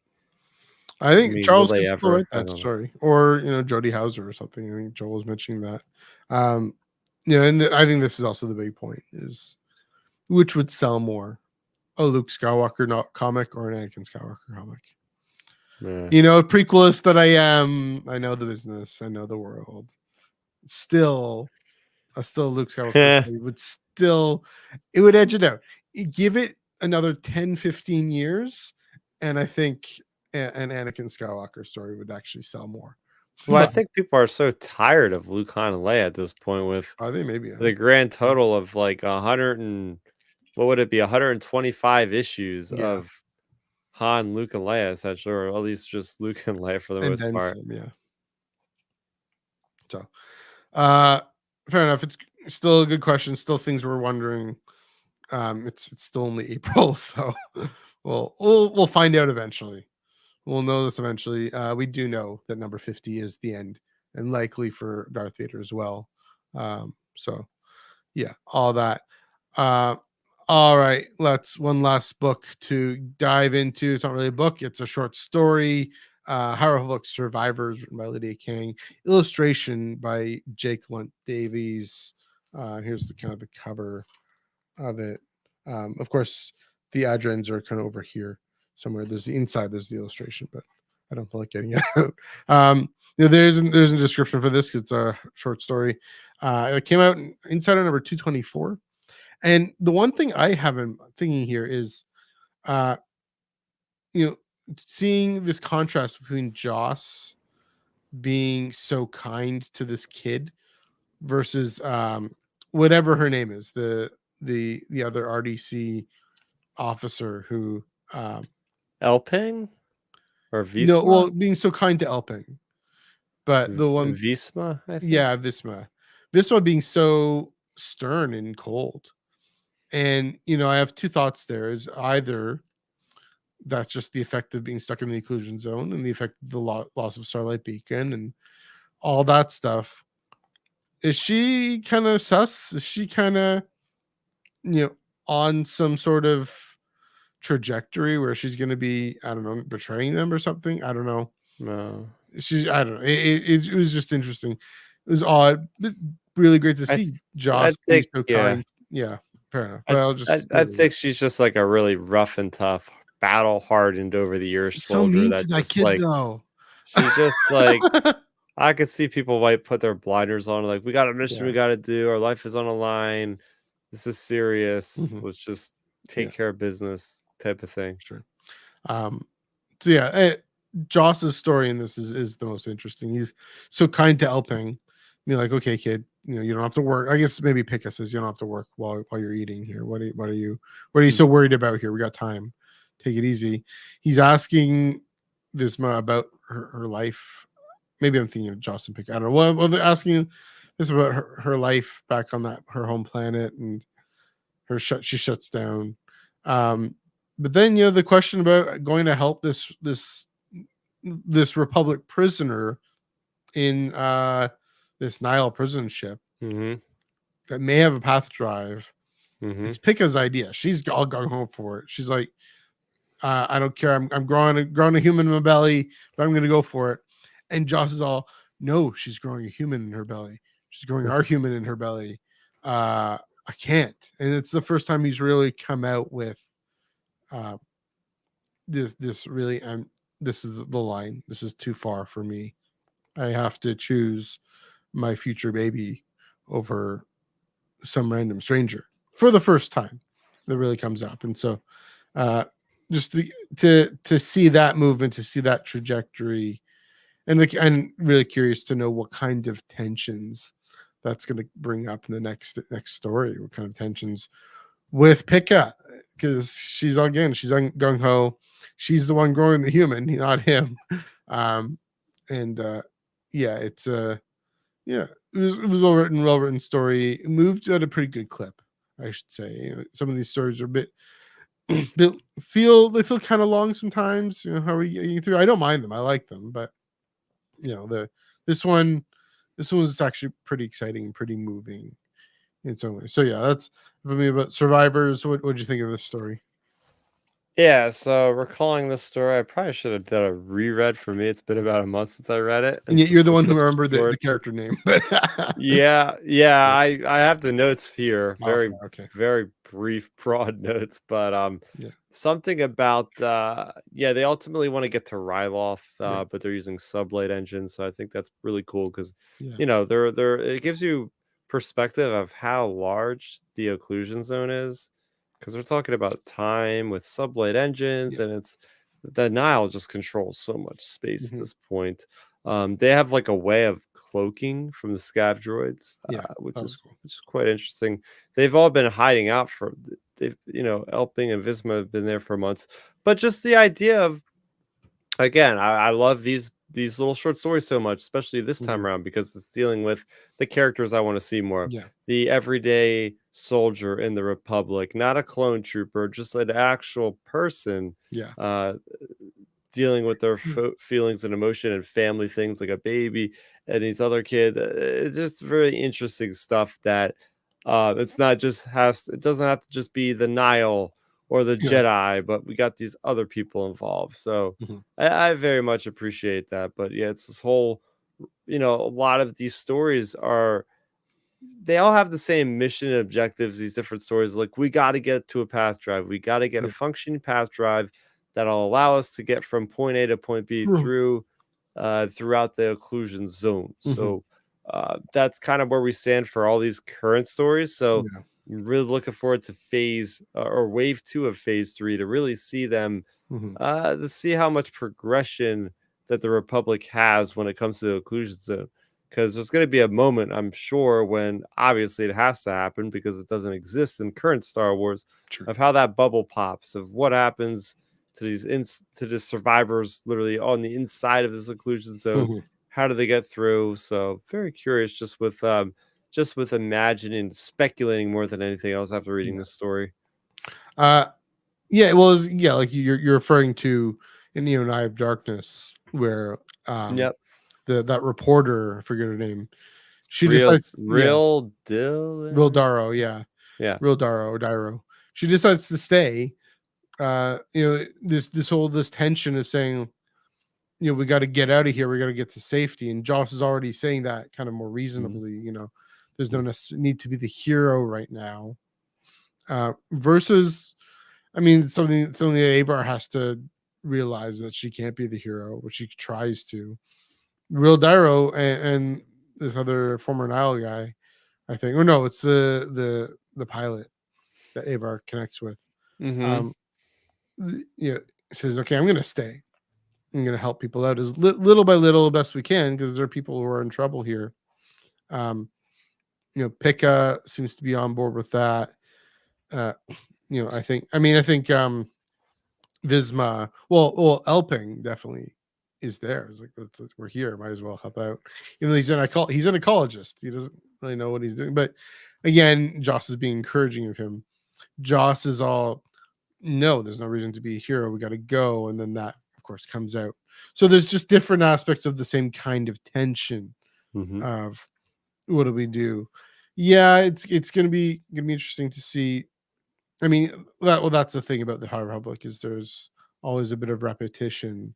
I think Charles could write that story, or Jody Houser or something. I think Joel was mentioning that. Yeah, and I think this is also the big point: is which would sell more, a Luke Skywalker comic or an Anakin Skywalker comic? Yeah. Prequelist that I am, I know the business, I know the world. Still Luke Skywalker it would edge it out. Give it another 10, 15 years, and I think an Anakin Skywalker story would actually sell more. Well, I think people are so tired of Luke, Han, and Leia at this point with Are they? Maybe the grand total of like 100 and what would it be? 125 issues of Han, Luke, and Leia, essentially, or at least just Luke and Leia for the most part. Yeah. So, fair enough. It's still a good question. Still things we're wondering. It's still only April, so we'll find out eventually. We'll know this eventually. We do know that number 50 is the end, and likely for Darth Vader as well. So, yeah, all that. All right, one last book to dive into. It's not really a book; it's a short story. High Republic Survivors, written by Lydia Kang, illustration by Jake Lunt Davies. Here's the kind of the cover of it. Of course, the Adrens are kind of over here somewhere. There's the inside, there's the illustration, but I don't feel like getting it out. There's a description for this. It's a short story. It came out in Insider number 224. And the one thing I have been thinking here is, seeing this contrast between Joss being so kind to this kid versus whatever her name is, the other RDC officer who Elping or Visma? well, being so kind to Elping, but the one Visma, I think. Yeah, Visma being so stern and cold. And I have two thoughts there. Is either that's just the effect of being stuck in the occlusion zone and the effect of the loss of Starlight Beacon and all that stuff. Is she kind of sus? Is she kind of on some sort of trajectory where she's going to be, I don't know, betraying them or something? I don't know. No, I don't know. It was just interesting. It was odd, but really great to see Joss being so kind. Yeah, fair enough. But I think she's just like a really rough and tough, battle hardened over the years soldier. So mean to that kid, like, though. She's just like I could see people might put their blinders on, like, we got a mission we got to do. Our life is on a line. This is serious. Let's just take care of business, type of thing. Sure. So yeah, Joss's story in this is the most interesting. He's so kind to Elping. You're like, okay, kid, you don't have to work. I guess maybe Pika says you don't have to work while you're eating here. What are you so worried about here? We got time. Take it easy. He's asking Visma about her life. Maybe I'm thinking of Joss and Pika. I don't know. Well, they're asking this about her life back on her home planet, and she shuts down. But then the question about going to help this Republic prisoner in this Nihil prison ship that may have a path drive. It's Pika's idea. She's all gung ho for it. She's like, I don't care. I'm growing a human in my belly, but I'm going to go for it. And Joss is all, no, she's growing a human in her belly. She's growing our human in her belly. I can't. And it's the first time he's really come out with this really, this is the line. This is too far for me. I have to choose my future baby over some random stranger for the first time. That really comes up. And so just to see that movement, to see that trajectory, and I'm really curious to know what kind of tensions that's going to bring up in the next story. What kind of tensions with Pika, because she's gung ho. She's the one growing the human, not him. It's it was well written story. It moved at a pretty good clip, I should say. Some of these stories are they feel kind of long sometimes. How are we getting through? I don't mind them. I like them, but this one was actually pretty exciting and pretty moving in some ways. So yeah, that's for me about Survivors. What did you think of this story? Yeah, so recalling this story, I probably should have done a reread. For me, it's been about a month since I read it, And and yet since you're the it's one who such a remembered the short. character name. But Yeah, I have the notes here, oh, very okay. very brief, broad notes, but Yeah. something about yeah, they ultimately want to get to Ryloth, Yeah. but they're using sublight engines, so I think that's really cool because Yeah. they're it gives you perspective of how large the occlusion zone is, because we're talking about time with sublight engines, Yeah. and it's the Nile just controls so much space at Mhm. this point. They have like a way of cloaking from the scav droids, Yeah. which That was is cool. quite interesting. They've all been hiding out for they've Elping and Visma have been there for months, but just the idea of, again, I love these little short stories so much, especially this time Mhm. around, because it's dealing with the characters I want to see more of. Yeah. The everyday soldier in the Republic, not a clone trooper, just an actual person, Yeah. uh, dealing with their Mm. feelings and emotion and family things, like a baby and these other kid. It's just very interesting stuff that it's not just has it doesn't have to just be the Nile or the Yeah. Jedi, but we got these other people involved. So Mhm. I very much appreciate that. But yeah, it's this whole, a lot of these stories are, they all have the same mission and objectives. These different stories, like, we got to get to a path drive. We got to get a Yeah. functioning path drive that'll allow us to get from point A to point B Mhm. throughout the occlusion zone. Mhm. So that's kind of where we stand for all these current stories. So Yeah. I'm really looking forward to phase or wave 2 of phase 3 to really see them, Mhm. to see how much progression that the Republic has when it comes to the occlusion zone. Because there's going to be a moment, I'm sure, when obviously it has to happen because it doesn't exist in current Star Wars, True. of how that bubble pops, of what happens to to the survivors literally on the inside of this occlusion zone. Mhm. How do they get through? So very curious, just with imagining, speculating more than anything else after reading Yeah. this story. Uh yeah, well, yeah, like you're referring to in Eye of Darkness, where Yep. that reporter, I forget her name, she Real, decides, yeah, real Dylan Real or Darrow, yeah, yeah. Real Darrow. She decides to stay. This tension of saying, we got to get out of here, we got to get to safety, and Joss is already saying that kind of more Mhm. reasonably. There's no need to be the hero right now. Versus, I mean, something that Avar has to realize, that she can't be the hero, which she tries to. Real Dyro and this other former Nile guy, I think, or no, it's the pilot that Avar connects with. Mhm. Um, says, okay, I'm going to stay. I'm going to help people out as little by little, best we can, because there are people who are in trouble here. Um, Pika seems to be on board with that. Uh, I think Visma, Elping definitely is there. It's like, we're here, might as well help out. Even though he's an ecologist, he doesn't really know what he's doing. But again, Joss is being encouraging of him. Joss is all, no, there's no reason to be a hero. We got to go, and then that, of course, comes out. So there's just different aspects of the same kind of tension Mhm. of, what do we do? Yeah, it's gonna be interesting to see. I mean, that's the thing about the High Republic, is there's always a bit of repetition,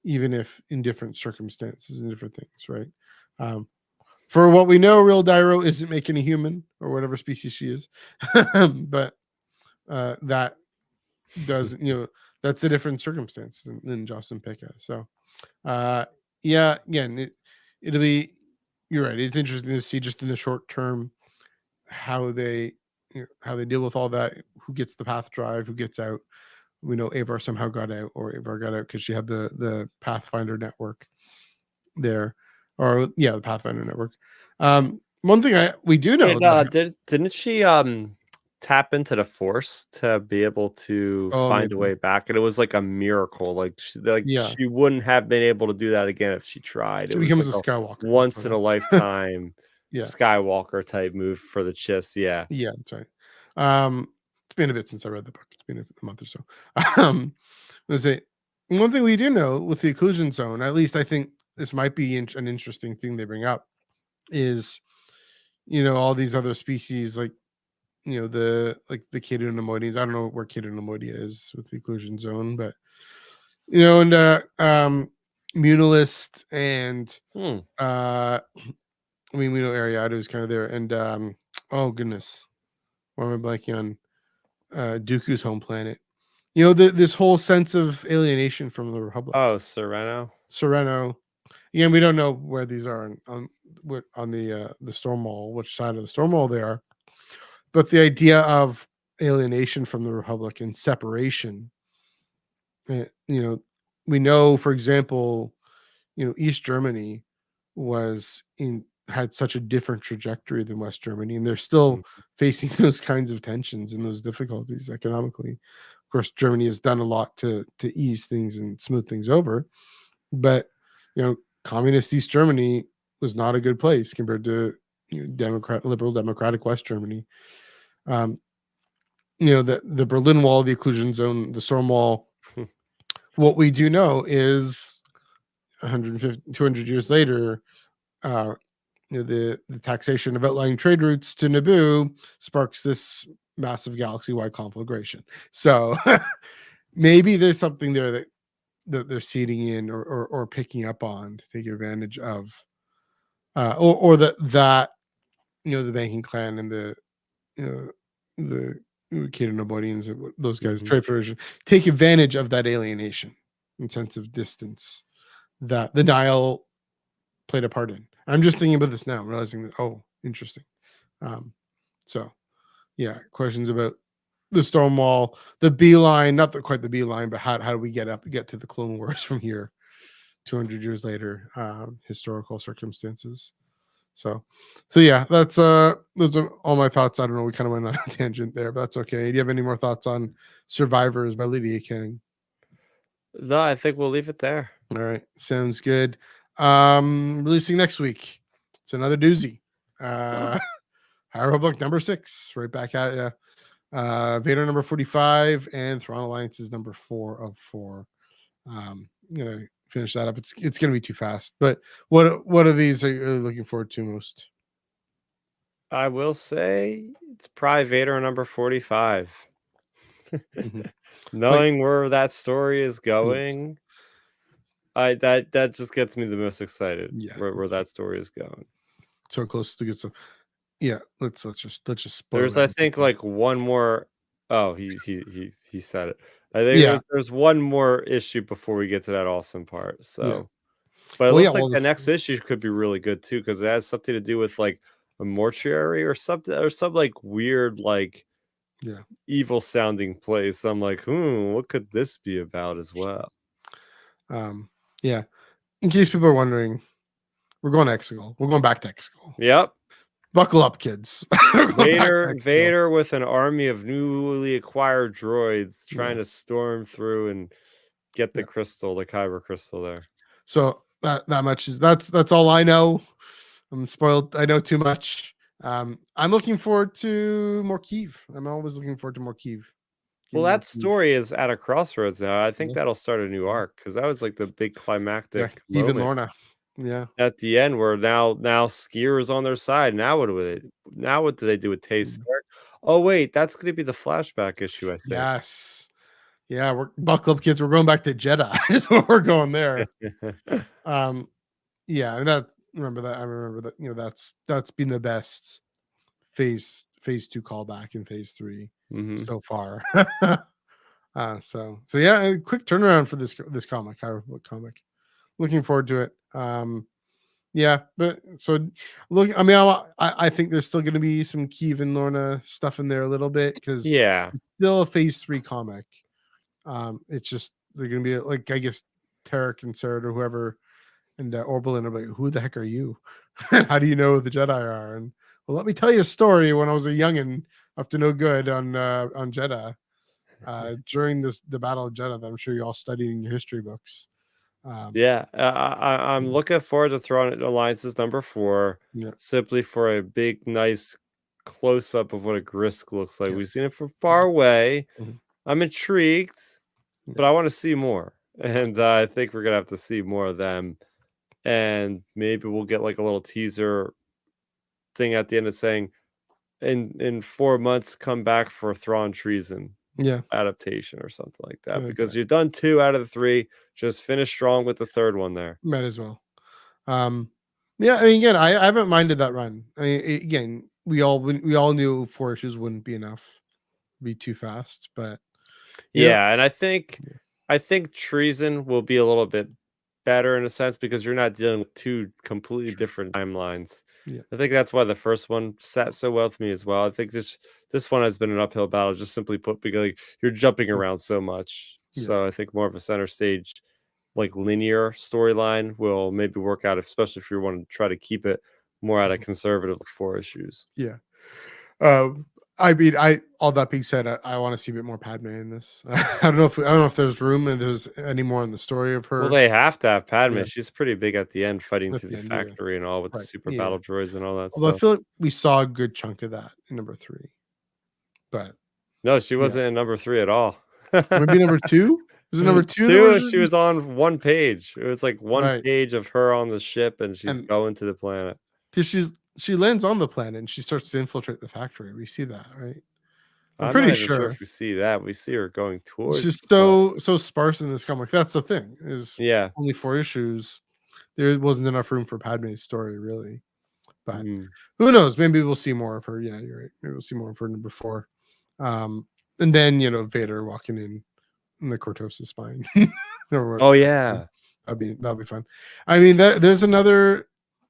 even if in different circumstances and different things, right? Um, for what we know, Real Dyro isn't making a human or whatever species she is, but that does, that's a different circumstance than Justin Picca. So, yeah, again, it'll be. You're right. It's interesting to see, just in the short term, how they how they deal with all that. Who gets the path drive? Who gets out? We know Avar somehow got out, or Avar got out because she had the Pathfinder network there, or yeah, the Pathfinder network. One thing we do know Wait, that, didn't she tap into the Force to be able to oh, find a maybe, way back? And it was like a miracle. Like yeah, she wouldn't have been able to do that again if she tried. It she was becomes like a a Skywalker. That's once what in a happens. lifetime Yeah, Skywalker type move for the Chiss. Yeah. yeah, that's right. It's been a bit since I read the book. It's been a month or so. Um, let's say, one thing we do know with the occlusion zone, at least I think this might be an interesting thing they bring up, is all these other species, like the Cato Nemoidians. I don't know where Cato Nemoidia is with the occlusion zone, but and Munilist and we know Ariado is kind of there, and oh goodness, why am I blanking on Dooku's home planet? This whole sense of alienation from the Republic. Oh, Sereno. Again, we don't know where these are on the storm wall, which side of the storm wall they are, but the idea of alienation from the Republic and separation. We know, for example, East Germany had such a different trajectory than West Germany, and they're still facing those kinds of tensions and those difficulties economically. Of course, Germany has done a lot to ease things and smooth things over, but communist East Germany was not a good place compared to liberal democratic West Germany. The Berlin Wall, the occlusion zone, the storm wall. What we do know is 150, 200 years later, the taxation of outlying trade routes to Naboo sparks this massive galaxy-wide conflagration. So maybe there's something there that they're seeding in or picking up on to take advantage of, or that the banking clan and the Cato Nobodians, those guys, trade federation, take advantage of that alienation and sense of distance that the Nile played a part in. I'm just thinking about this now, realizing that, oh, interesting. So yeah, questions about the Stonewall, the beeline, not quite the beeline, but how do we get to the Clone Wars from here 200 years later, historical circumstances. So yeah, those are all my thoughts. I don't know, we kind of went on a tangent there, but that's okay. Do you have any more thoughts on Survivors by Lydia King? No, I think we'll leave it there. All right, sounds good. Releasing next week. It's another doozy. High Republic number 6, right back at you. Vader number 45 and Thrawn Alliance is number 4 of 4. Gonna finish that up. It's gonna be too fast. But what of these are you looking forward to most? I will say it's probably Vader number 45. Knowing where that story is going, that just gets me the most excited. Yeah, where that story is going. So close to get some. Yeah, let's just spoil. There's I think like one more. Oh, he said it. I think there's one more issue before we get to that awesome part. So, but it looks like the next issue could be really good too, because it has something to do with like a mortuary or something, or some like weird evil sounding place. I'm like, what could this be about as well? Yeah. In case people are wondering, we're going to Exegol. We're going back to Exegol. Yep. Buckle up, kids. Vader with an army of newly acquired droids trying to storm through and get the crystal, the Kyber crystal there. So that much is that's all I know. I'm spoiled. I know too much. I'm looking forward to more Kyiv. I'm always looking forward to more Kyiv. Well, that story is at a crossroads now. I think that'll start a new arc, because that was like the big climactic moment. Even Lorna. Yeah. At the end, where now Skier is on their side. Now what do they do with Taste? Oh wait, that's going to be the flashback issue, I think. Yes. Yeah, we're buckle up, kids. We're going back to Jeddah. Is what we're going there. Yeah, and I remember that. That's been the best phase 2 callback in phase 3 so far. So yeah, a quick turnaround for this comic, High Republic comic. Looking forward to it. Yeah, but so look, I mean, I think there's still going to be some Kyiv and Lorna stuff in there a little bit, because it's still a phase 3 comic. It's just they're going to be like, I guess Tarek and Sarah or whoever and Oberlin are like, who the heck are you? How do you know who the Jedi are? And well, let me tell you a story. When I was a youngin' up to no good on Jeddah, during the Battle of Jeddah, that I'm sure you all studied in your history books. I'm looking forward to Thrawn Alliance's number 4, simply for a big, nice close up of what a Grisk looks like. We've seen it from far away. I'm intrigued, but I want to see more, and I think we're gonna have to see more of them. And maybe we'll get like a little teaser thing at the end of saying, in 4 months come back for Thrawn Treason adaptation or something like that, because you've done 2 out of the 3. Just finish strong with the 3rd one there. Might as well. Yeah, I mean, again, I haven't minded that run. I mean, again, we all knew 4 issues wouldn't be enough, be too fast, but yeah, and I think Treason will be a little bit better in a sense because you're not dealing with 2 completely different timelines. Yeah. I think that's why the first one sat so well with me as well. I think this one has been an uphill battle, just simply put, because like, you're jumping around so much. So I think more of a center stage, like linear storyline will maybe work out, especially if you want to try to keep it more at a conservative 4 issues. Yeah. I mean, all that being said, I want to see a bit more Padme in this. I don't know if there's room and there's any more in the story of her. Well, they have to have Padme. She's pretty big at the end, fighting through the end, factory and all with the super battle droids and all that Although stuff. I feel like we saw a good chunk of that in number 3, but no, she wasn't in number 3 at all. Maybe number 2. Was it number 2? 2, she was on 1 page. It was like 1 page of her on the ship, and she's going to the planet. Because she lands on the planet and she starts to infiltrate the factory. We see that, right? I'm pretty sure if we see that. We see her going towards. It's just so sparse in this comic. That's the thing. Is only 4 issues. There wasn't enough room for Padme's story, really. But who knows? Maybe we'll see more of her. Yeah, you're right. Maybe we'll see more of her number 4. And then Vader walking in the Cortosis spine. Oh yeah, that'll be fun. I mean, there's another.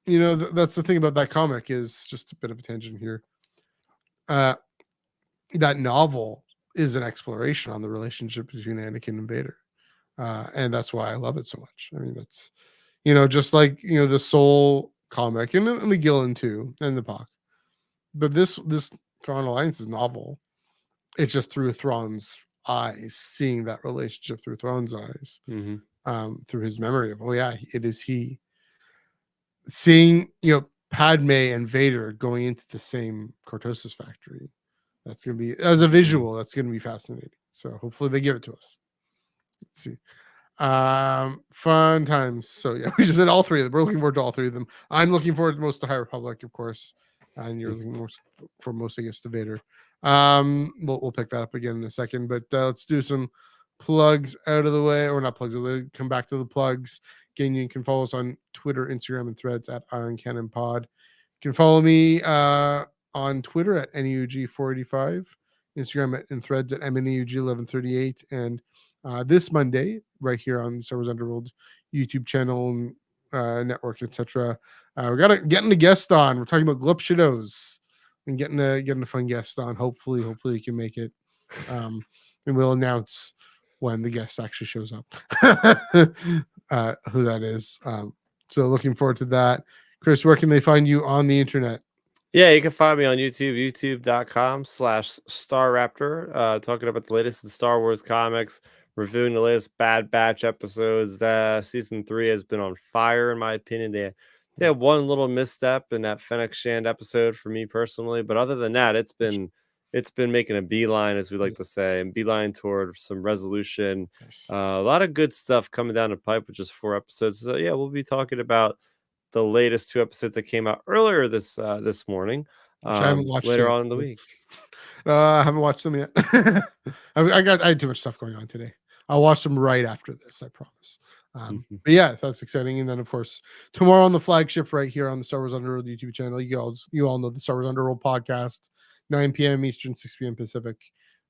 That's the thing about that comic, is just a bit of a tangent here. That novel is an exploration on the relationship between Anakin and Vader, and that's why I love it so much. I mean, that's just like the Soul comic and the Gillen too, and the Pac. But this Thrawn Alliance's novel, it's just through Thrawn's eyes, seeing that relationship through Thrawn's eyes, through his memory of, it is he. Seeing Padme and Vader going into the same Cortosis factory, that's gonna be, as a visual, that's gonna be fascinating. So hopefully they give it to us. Let's see. Fun times. So yeah, we just said all 3 of them. We're looking forward to all 3 of them. I'm looking forward to most to High Republic, of course, and you're looking for most, I guess, to Vader. We'll pick that up again in a second, but let's do some plugs out of the way, or not plugs. We'll come back to the plugs. Again, you can follow us on Twitter, Instagram, and Threads at Iron Cannon Pod. You can follow me on Twitter at NEUG485, Instagram and Threads at MNEUG1138, and this Monday, right here on the Star Wars Underworld YouTube channel and network, etc. We're getting a guest on. We're talking about Glup Shadows and getting a fun guest on. Hopefully you can make it. And we'll announce when the guest actually shows up, who that is. So looking forward to that. Chris, where can they find you on the internet? Yeah, you can find me on YouTube, youtube.com/StarRaptor, talking about the latest in Star Wars comics, reviewing the latest Bad Batch episodes. Season 3 has been on fire, in my opinion. They had one little misstep in that Fennec Shand episode for me personally, but other than that, it's been making a beeline, as we like to say, and beeline toward some resolution. A lot of good stuff coming down the pipe with just 4 episodes. So yeah, we'll be talking about the latest 2 episodes that came out earlier this morning. I haven't watched later yet. on in the week. I haven't watched them yet. I had too much stuff going on today. I'll watch them right after this, I promise. But yeah, that's exciting. And then of course tomorrow on the flagship right here on the Star Wars Underworld YouTube channel, you all know the Star Wars Underworld podcast, 9 p.m. Eastern, 6 p.m. Pacific.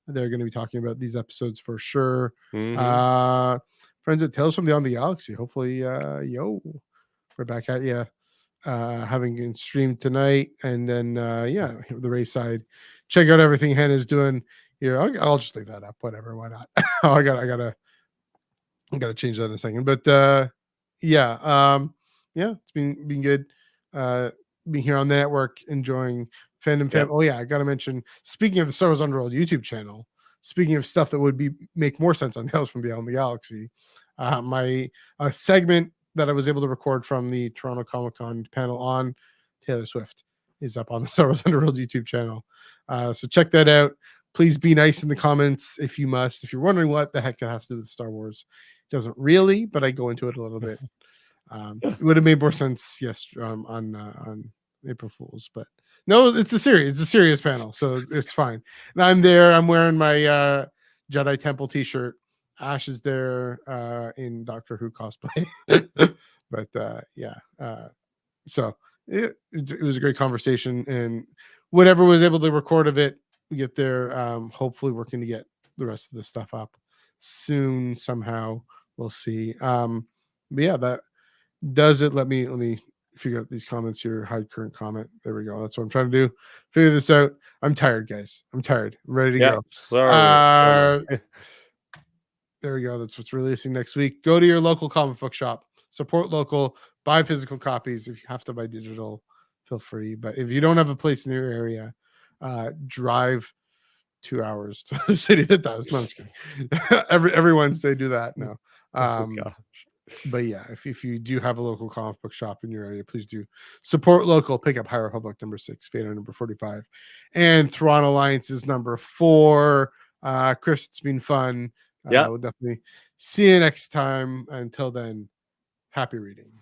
They're going to be talking about these episodes for sure. Friends at Tales from Beyond the Galaxy. Hopefully, we're back at you. Having it streamed tonight, and then the race side. Check out everything Hannah's doing here. I'll just leave that up. Whatever, why not? I gotta change that in a second. But it's been good. Being here on the network, enjoying fandom. Oh yeah, I gotta mention. Speaking of the Star Wars Underworld YouTube channel, speaking of stuff that would make more sense on Tales from Beyond the Galaxy, my segment that I was able to record from the Toronto Comic-Con panel on Taylor Swift is up on the Star Wars Underworld YouTube channel. So check that out. Please be nice in the comments if you must. If you're wondering what the heck that has to do with Star Wars, it doesn't really, but I go into it a little bit. It would have made more sense, yes, on April Fools, but no, it's a serious panel, so it's fine. And I'm there. I'm wearing my Jedi Temple T-shirt. Ash is there in Doctor Who cosplay, but so it was a great conversation, and whatever was able to record of it, we get there. Hopefully, working to get the rest of the stuff up soon somehow. We'll see. But yeah, that does it. Let me figure out these comments here. Hide current comment. There we go. That's what I'm trying to do. Figure this out. I'm tired, guys. I'm tired. I'm ready to go. Sorry. There we go. That's what's releasing next week. Go to your local comic book shop. Support local. Buy physical copies. If you have to buy digital, feel free. But if you don't have a place in your area, drive 2 hours to the city that does. No, I'm just kidding. every Wednesday, do that now. But yeah, if you do have a local comic book shop in your area, please do support local. Pick up High Republic number 6, Vader number 45, and Thrawn Alliance is number 4. Chris, it's been fun. We'll definitely see you next time. Until then, happy reading.